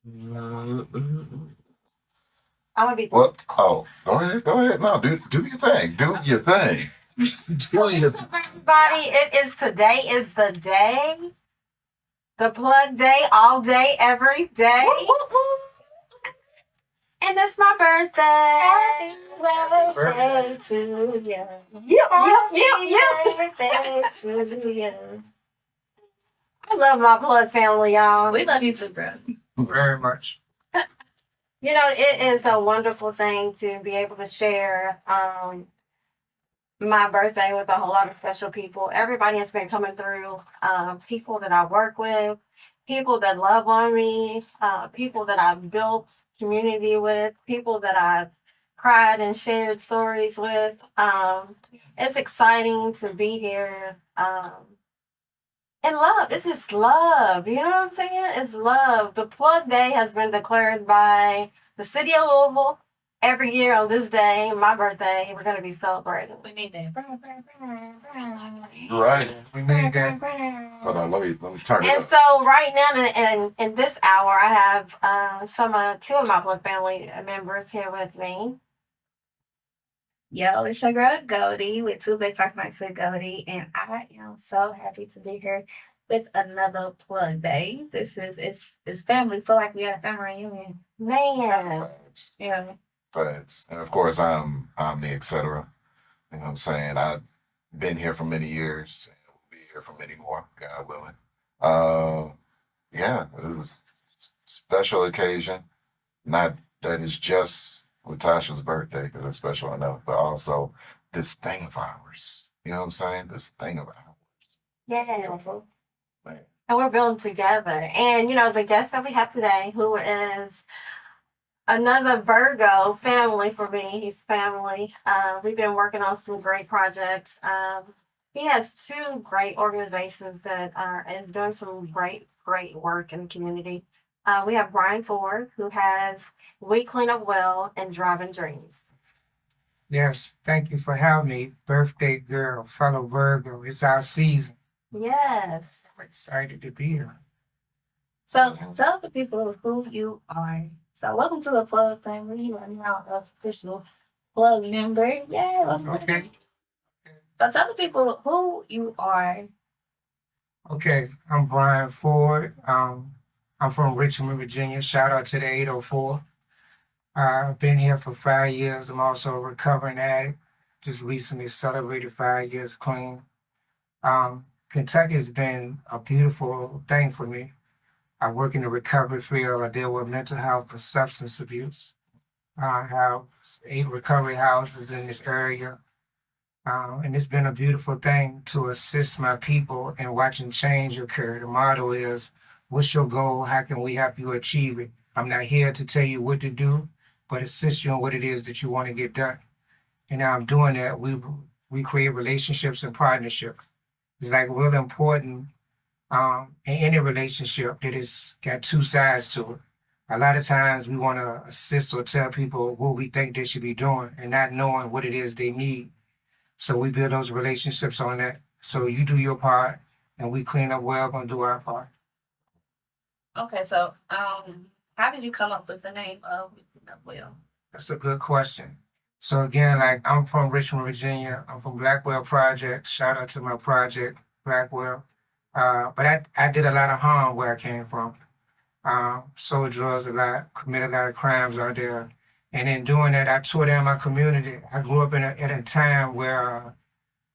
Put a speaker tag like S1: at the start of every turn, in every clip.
S1: I'm gonna be
S2: What? Oh, go ahead. Go ahead. No, do your thing. Do your thing. Do your
S1: What's up, everybody? It is today is the day, the plug day, all day, every day. And it's my birthday. Happy birthday to you. Birthday to you. I love my plug family, y'all.
S3: We love you too, bro.
S4: Very much.
S1: It is a wonderful thing to be able to share my birthday with a whole lot of special people. Everybody has been coming through. People that I work with, people that love on me, people that I've built community with, people that I've cried and shared stories with. It's exciting to be here. And love, this is love. You know what I'm saying? It's love. The plug day has been declared by the city of Louisville. Every year on this day, my birthday, we're gonna be celebrating.
S3: We need that.
S2: right.
S4: We need that.
S2: Hold on. Let me turn it
S1: And
S2: up.
S1: so right now, in this hour, I have two of my blood family members here with me.
S3: Yo, it's your girl Goldie with Two Big Talk Nights with Goldie, and I am so happy to be here with another plug day. This is it's family. Feel like we had a family reunion.
S1: Man,
S2: Facts.
S3: Yeah.
S2: Facts. And of course, I'm the etc. You know what I'm saying? I've been here for many years and will be here for many more, God willing. Yeah, this is a special occasion. Not that it's just Latasha's birthday because it's special enough, but also this thing of ours. You know what I'm saying? This thing of ours.
S1: yes.
S2: Man.
S1: And we're building together. And the guest that we have today, who is another Virgo family for me. He's family. We've been working on some great projects. He has two great organizations that is doing some great work in the community. We have Bryan Ford, who has We Clean Up Well and Driving Dreams.
S4: Yes, thank you for having me, birthday girl, fellow Virgo. It's our season.
S1: Yes.
S4: I'm excited to be here.
S3: So tell the people who you are. So welcome to the plug family. You are now an official plug member. Yeah, welcome.
S4: Okay.
S3: So tell the people who you are.
S4: Okay, I'm Bryan Ford. I'm from Richmond, Virginia. Shout out to the 804. I've been here for 5 years. I'm also a recovering addict. Just recently celebrated 5 years clean. Kentucky has been a beautiful thing for me. I work in the recovery field. I deal with mental health and substance abuse. I have 8 recovery houses in this area. And it's been a beautiful thing to assist my people in watching change occur. The motto is, what's your goal? How can we help you achieve it? I'm not here to tell you what to do, but assist you in what it is that you want to get done. And now I'm doing that. We create relationships and partnership. It's like really important in any relationship that it's got two sides to it. A lot of times we want to assist or tell people what we think they should be doing and not knowing what it is they need. So we build those relationships on that. So you do your part and we clean up well, gonna do our part.
S3: Okay, so how did you come up with the name of We Clean Up Well?
S4: That's a good question. So again, like I'm from Richmond, Virginia. I'm from Blackwell Project. Shout out to my project, Blackwell. But I did a lot of harm where I came from. Sold drugs a lot, committed a lot of crimes out there. And in doing that, I tore down my community. I grew up at a time where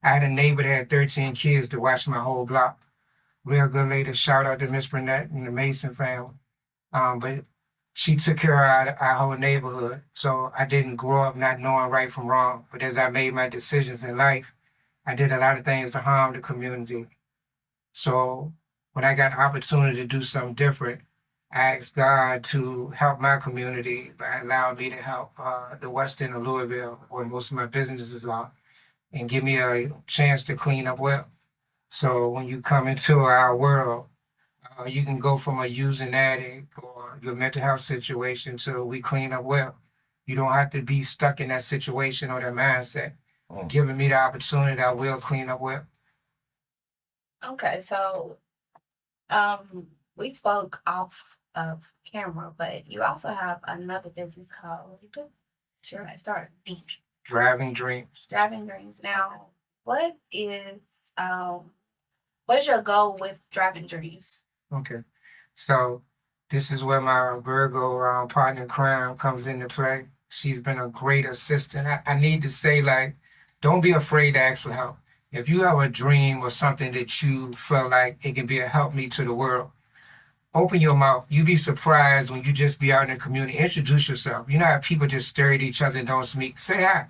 S4: I had a neighbor that had 13 kids to watch my whole block. Real good lady. Shout out to Miss Burnett and the Mason family. But she took care of our whole neighborhood. So I didn't grow up not knowing right from wrong. But as I made my decisions in life, I did a lot of things to harm the community. So when I got the opportunity to do something different, I asked God to help my community by allowing me to help the west end of Louisville, where most of my businesses are, and give me a chance to clean up well. So when you come into our world, you can go from a using addict or your mental health situation to we clean up well. You don't have to be stuck in that situation or that mindset. Giving me the opportunity, I will clean up well.
S3: Okay, so we spoke off of camera, but you also have another business called what you do? Sure, I started
S4: Driving dreams.
S3: Driving Dreams. Now, what is your goal with Driving Dreams?
S4: Okay. So this is where my Virgo partner in crime comes into play. She's been a great assistant. I need to say, like, don't be afraid to ask for help. If you have a dream or something that you feel like it can be a help me to the world, open your mouth. You'd be surprised when you just be out in the community. Introduce yourself. You know how people just stare at each other and don't speak. Say hi.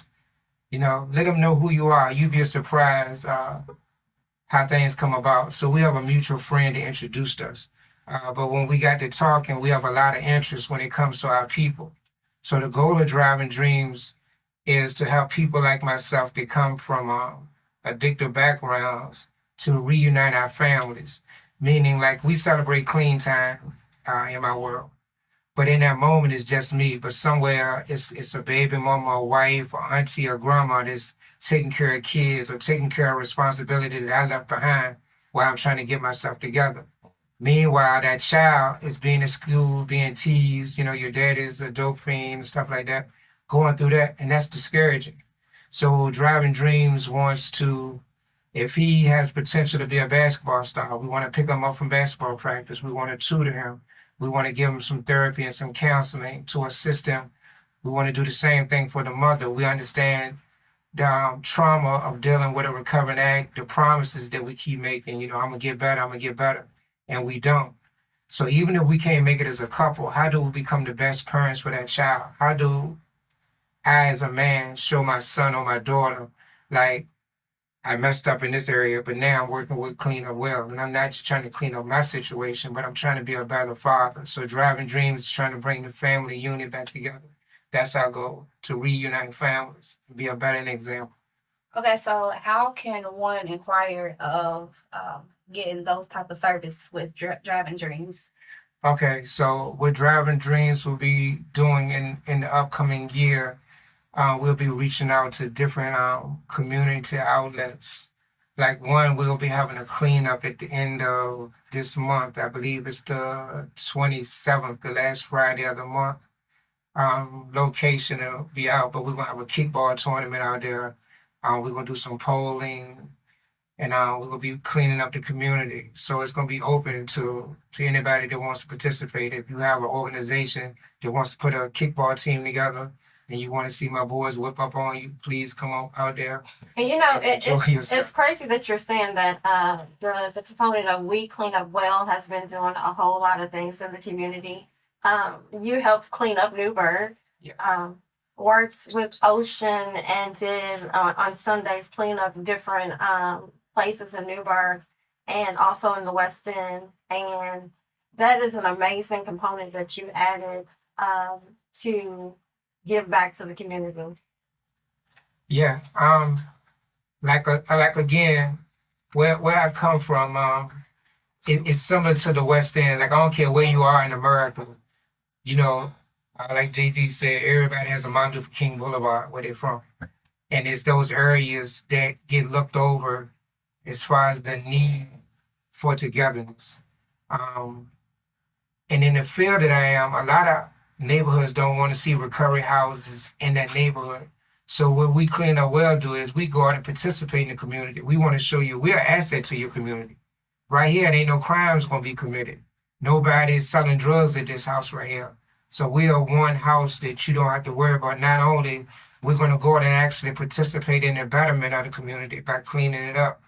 S4: You know, let them know who you are. You'd be surprised how things come about. So we have a mutual friend that introduced us. But when we got to talking, we have a lot of interest when it comes to our people. So the goal of Driving Dreams is to help people like myself that come from addictive backgrounds to reunite our families. Meaning, like, we celebrate clean time in my world. But in that moment, it's just me. But somewhere, it's a baby mama, a wife, or auntie, or grandma that's taking care of kids or taking care of responsibility that I left behind while I'm trying to get myself together. Meanwhile, that child is being in school, being teased, you know, your dad is a dope fiend, stuff like that, going through that, and that's discouraging. So Driving Dreams wants to, if he has potential to be a basketball star, we want to pick him up from basketball practice. We want to tutor him. We want to give him some therapy and some counseling to assist him. We want to do the same thing for the mother. We understand the trauma of dealing with a recovering addict, the promises that we keep making, you know, I'm going to get better, I'm going to get better. And we don't. So even if we can't make it as a couple, how do we become the best parents for that child? How do I, as a man, show my son or my daughter, like, I messed up in this area, but now I'm working with Clean Up Well. And I'm not just trying to clean up my situation, but I'm trying to be a better father. So Driving Dreams is trying to bring the family unit back together. That's our goal, to reunite families, be a better example.
S3: Okay, so how can one inquire of getting those type of service with Driving Dreams?
S4: Okay, so what Driving Dreams will be doing in the upcoming year, we'll be reaching out to different community outlets. Like one, we'll be having a cleanup at the end of this month. I believe it's the 27th, the last Friday of the month. Location will be out, but we're gonna have a kickball tournament out there. We're gonna do some polling, and we'll be cleaning up the community. So it's gonna be open to anybody that wants to participate. If you have an organization that wants to put a kickball team together, and you want to see my boys whip up on you, please come on out there.
S1: And you know,
S4: Enjoy yourself.
S1: it's crazy that you're saying that the component of We Clean Up Well has been doing a whole lot of things in the community. You helped clean up Newburgh,
S4: Yes.
S1: worked with Ocean and did on Sundays clean up different places in Newburgh and also in the West End. And that is an amazing component that you added to give back to the community.
S4: Yeah. Like again, where I come from, it's similar to the West End. Like, I don't care where you are in America, you know, like Jay-Z said, everybody has a Martin Luther King Boulevard where they're from. And it's those areas that get looked over as far as the need for togetherness. And in the field that I am, a lot of neighborhoods don't want to see recovery houses in that neighborhood. So what We Clean Up Well do is we go out and participate in the community. We want to show you we're an asset to your community. Right here, there ain't no crimes going to be committed. Nobody's selling drugs at this house right here. So we are one house that you don't have to worry about. Not only we're going to go out and actually participate in the betterment of the community by cleaning it up,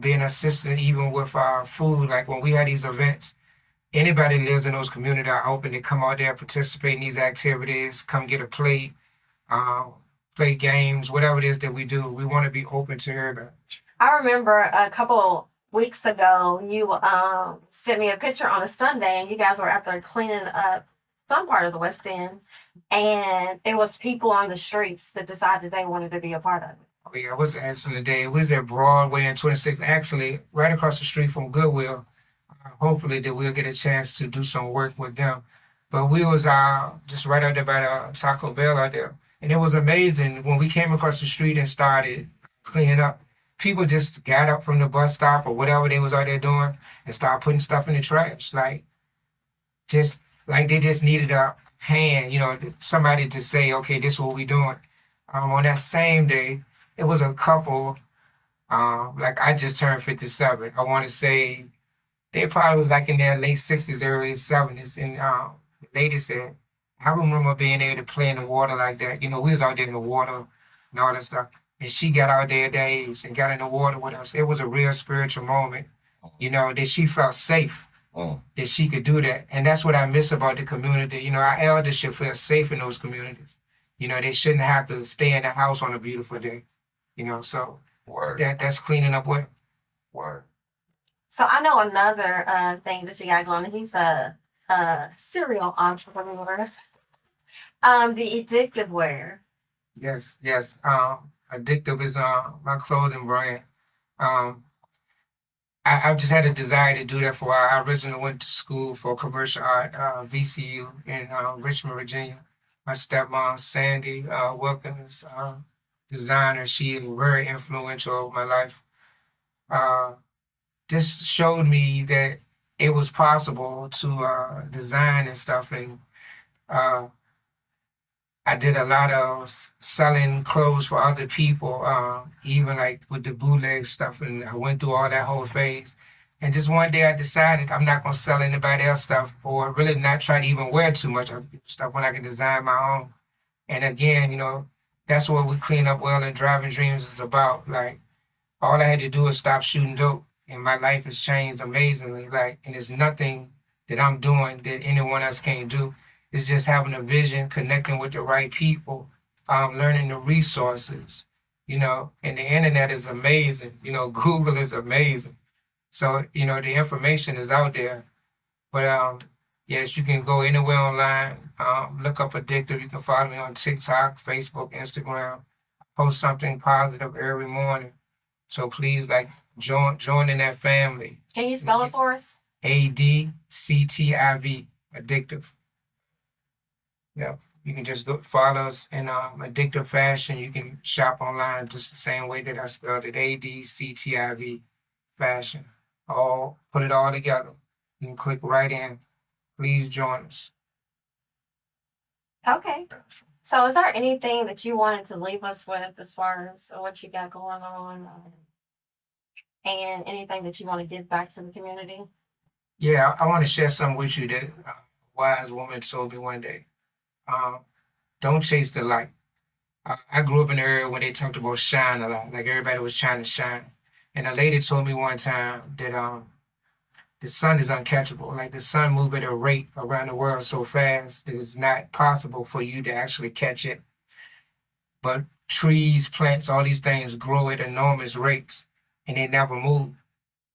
S4: being assistant even with our food. Like when we had these events, anybody that lives in those communities are open to come out there, participate in these activities, come get a plate, play games, whatever it is that we do. We want to be open to everybody.
S1: I remember a couple weeks ago, you sent me a picture on a Sunday, and you guys were out there cleaning up some part of the West End, and it was people on the streets that decided they wanted to be a part of it.
S4: Oh yeah, it was an excellent day. It was at Broadway and 26th, actually right across the street from Goodwill. Hopefully that we'll get a chance to do some work with them. But we was just right out there by the Taco Bell out there. And it was amazing when we came across the street and started cleaning up. People just got up from the bus stop or whatever they was out there doing and started putting stuff in the trash. Like, just like they just needed a hand, somebody to say, okay, this is what we doing. On that same day, it was a couple, like I just turned 57. I want to say they probably was like in their late 60s, early 70s. And the lady said, I remember being able to play in the water like that. We was out there in the water and all that stuff. And she got out there at that age and got in the water with us. It was a real spiritual moment, that she felt safe, that she could do that. And that's what I miss about the community. Our elders should feel safe in those communities. They shouldn't have to stay in the house on a beautiful day, so
S2: Word.
S4: that's cleaning up well.
S2: Word.
S1: So I know another thing that you got going. He's a serial entrepreneur. The addictive wear.
S4: Yes. Addictive is my clothing brand. I've just had a desire to do that for a while. I originally went to school for commercial art, VCU in Richmond, Virginia. My stepmom, Sandy Wilkins, designer, she is very influential over my life. This showed me that it was possible to design and stuff. And I did a lot of selling clothes for other people, even like with the bootleg stuff. And I went through all that whole phase. And just one day I decided I'm not going to sell anybody else stuff, or really not try to even wear too much of stuff when I can design my own. And again, that's what we clean up well and Driving Dreams is about. Like, all I had to do was stop shooting dope, and my life has changed amazingly. Like, and there's nothing that I'm doing that anyone else can't do. It's just having a vision, connecting with the right people, learning the resources, and the internet is amazing. Google is amazing. So, the information is out there. But yes, you can go anywhere online, look up Addictive. You can follow me on TikTok, Facebook, Instagram. Post something positive every morning. So please, join in that family.
S1: Can you spell it for us?
S4: ADCTIV, Addictive. Yeah, you can just go follow us in Addictive Fashion. You can shop online just the same way that I spelled it, ADCTIV Fashion. Put it all together. You can click right in. Please join us.
S1: Okay. So is there anything that you wanted to leave us with as far as what you got going on, and anything that you want to give back to the community?
S4: Yeah, I want to share something with you that a wise woman told me one day. Don't chase the light. I grew up in an area where they talked about shine a lot, like everybody was trying to shine. And a lady told me one time that the sun is uncatchable. Like, the sun moves at a rate around the world so fast that it's not possible for you to actually catch it. But trees, plants, all these things grow at enormous rates, and they never move.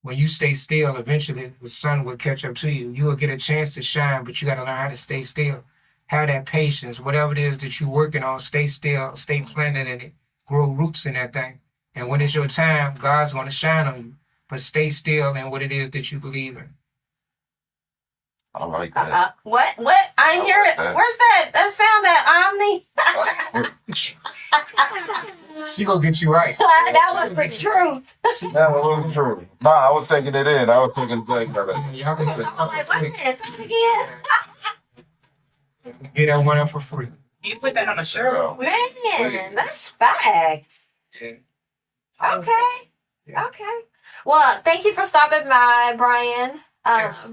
S4: When you stay still, eventually the sun will catch up to you. You will get a chance to shine, but you got to learn how to stay still. Have that patience. Whatever it is that you're working on, stay still, stay planted in it, grow roots in that thing. And when it's your time, God's going to shine on you. But stay still in what it is that you believe in.
S2: I like that.
S1: What? I didn't hear it.
S2: That.
S1: Where's that? That sound, that Omni.
S4: She gonna get you right.
S1: That was the truth.
S2: That was true. Nah, I was taking it in. I was taking it in.
S4: Y'all can
S1: I'm like, wait a minute, say it again.
S4: get that one up for free.
S3: You put that on a shirt.
S2: Girl.
S1: Man, that's facts.
S4: Yeah.
S1: Okay.
S4: Yeah.
S1: Okay. Well, thank you for stopping by, Bryan.
S4: Yes.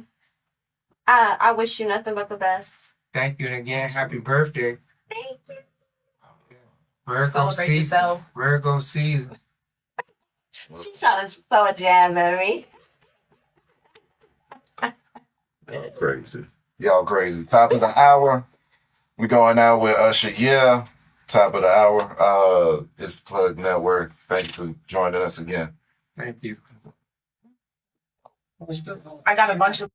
S1: I wish you nothing but the best.
S4: Thank you, and again, happy birthday.
S1: Thank you.
S4: Virgo
S3: Celebrate
S4: season.
S3: yourself.
S4: Virgo season.
S1: She's trying to throw a jab at me.
S2: Y'all crazy. Y'all crazy. Top of the hour. We going out with Usher. Yeah. Top of the hour. It's the Plug Network. Thank you for joining us again.
S4: Thank you.
S3: I got a bunch of